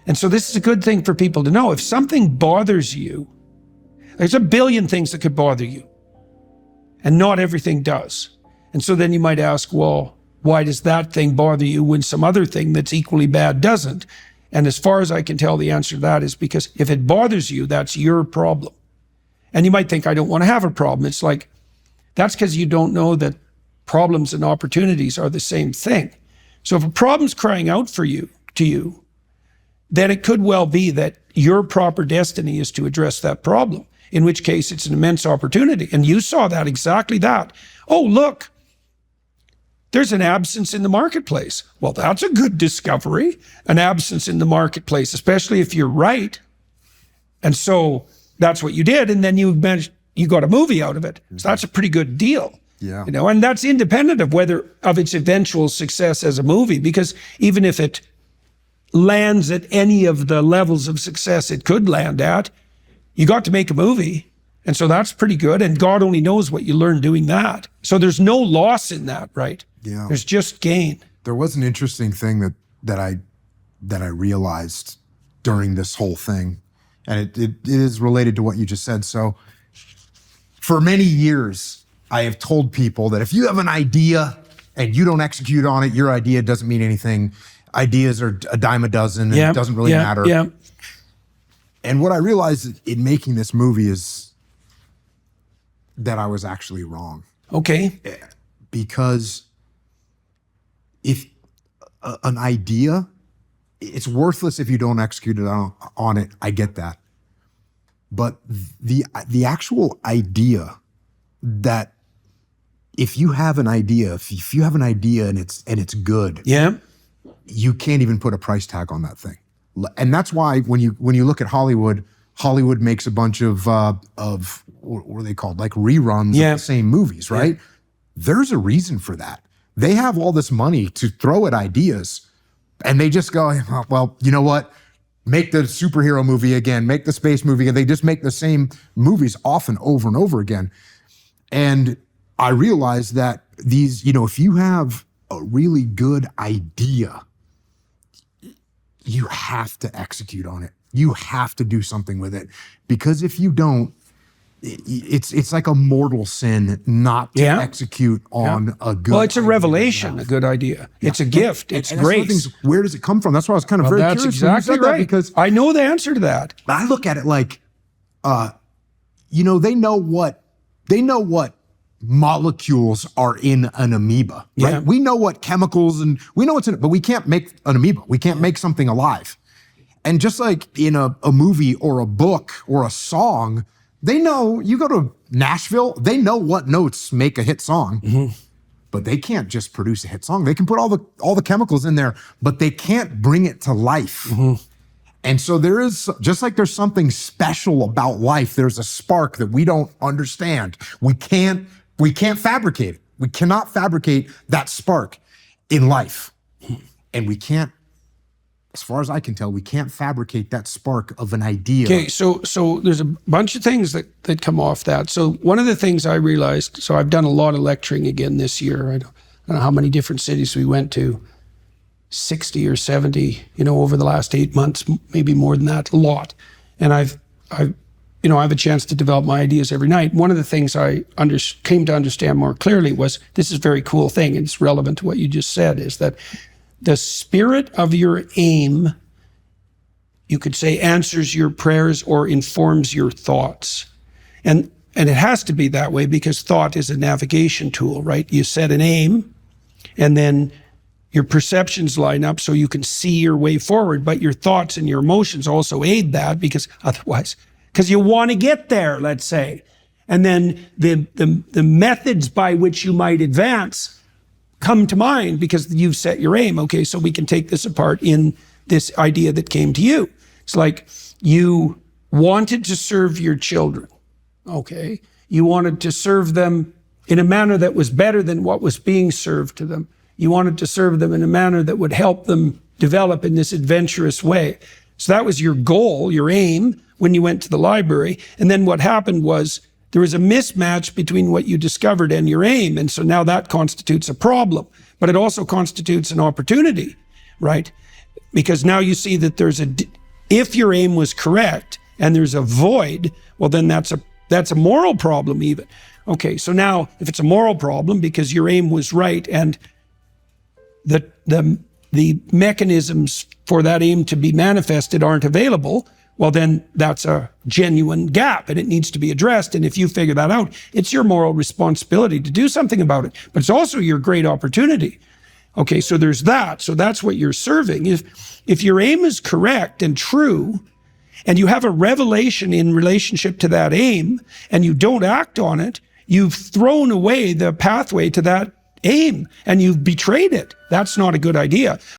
And so this is a good thing for people to know. If something bothers you, there's a billion things that could bother you, and not everything does. And so then you might ask, well, why does that thing bother you when some other thing that's equally bad doesn't? And as far as I can tell, the answer to that is because if it bothers you, that's your problem. And you might think, I don't want to have a problem. It's like, that's because you don't know that problems and opportunities are the same thing. So if a problem's crying out to you, then it could well be that your proper destiny is to address that problem, in which case it's an immense opportunity. And you saw that, exactly that. Oh, look, there's an absence in the marketplace. Well, that's a good discovery, an absence in the marketplace, especially if you're right. And so that's what you did. And then you got a movie out of it. So that's a pretty good deal. Yeah. You know, and that's independent of its eventual success as a movie, because even if it lands at any of the levels of success it could land at, you got to make a movie. And so that's pretty good. And God only knows what you learn doing that. So there's no loss in that, right? Yeah. There's just gain. There was an interesting thing that I realized during this whole thing, and it is related to what you just said. So for many years, I have told people that if you have an idea and you don't execute on it, your idea doesn't mean anything. Ideas are a dime a dozen, and it doesn't really matter. Yeah. And what I realized in making this movie is that I was actually wrong. Okay. Because if an idea, it's worthless if you don't execute it on it. I get that. But the actual idea, that if you have an idea, if you have an idea and it's good, you can't even put a price tag on that thing. And that's why when you look at Hollywood makes a bunch of what are they called? Like reruns of the same movies, right? Yeah. There's a reason for that. They have all this money to throw at ideas, and they just go, well, you know what? Make the superhero movie again, make the space movie again. They just make the same movies often over and over again. And I realized that these, if you have a really good idea, you have to execute on it. You have to do something with it, because if you don't, it's like a mortal sin not to execute on a good idea. Well, it's a revelation, a good idea. Yeah. It's a gift. It's grace. Where does it come from? That's why I was kind of very curious. That's exactly right. Because I know the answer to that. I look at it like, they know what molecules are in an amoeba, right? Yeah. We know what chemicals and we know what's in it, but we can't make an amoeba. We can't make something alive. And just like in a movie or a book or a song, they know, you go to Nashville, they know what notes make a hit song, but they can't just produce a hit song. They can put all the chemicals in there, but they can't bring it to life. And so there is, just like there's something special about life, there's a spark that we don't understand. We can't fabricate it. We cannot fabricate that spark in life. And we can't, as far as I can tell, we can't fabricate that spark of an idea. Okay, so there's a bunch of things that come off that. So one of the things I realized, so I've done a lot of lecturing again this year. I don't know how many different cities we went to, 60 or 70, over the last 8 months, maybe more than that, a lot. And I have a chance to develop my ideas every night. One of the things I came to understand more clearly was, this is a very cool thing, and it's relevant to what you just said, is that the spirit of your aim, you could say, answers your prayers or informs your thoughts. And it has to be that way, because thought is a navigation tool, right? You set an aim, and then your perceptions line up so you can see your way forward, but your thoughts and your emotions also aid that, because you want to get there, let's say. And then the methods by which you might advance come to mind because you've set your aim. Okay, so we can take this apart in this idea that came to you. It's like you wanted to serve your children. Okay, you wanted to serve them in a manner that was better than what was being served to them. You wanted to serve them in a manner that would help them develop in this adventurous way. So that was your goal, your aim, when you went to the library. And then what happened was there was a mismatch between what you discovered and your aim. And so now that constitutes a problem, but it also constitutes an opportunity, right? Because now you see that there's If your aim was correct and there's a void, well, then that's a moral problem even. Okay, so now if it's a moral problem because your aim was right and the mechanisms for that aim to be manifested aren't available, well, then that's a genuine gap and it needs to be addressed. And if you figure that out, it's your moral responsibility to do something about it. But it's also your great opportunity. Okay, so there's that. So that's what you're serving. If your aim is correct and true, and you have a revelation in relationship to that aim, and you don't act on it, you've thrown away the pathway to that aim, and you've betrayed it. That's not a good idea.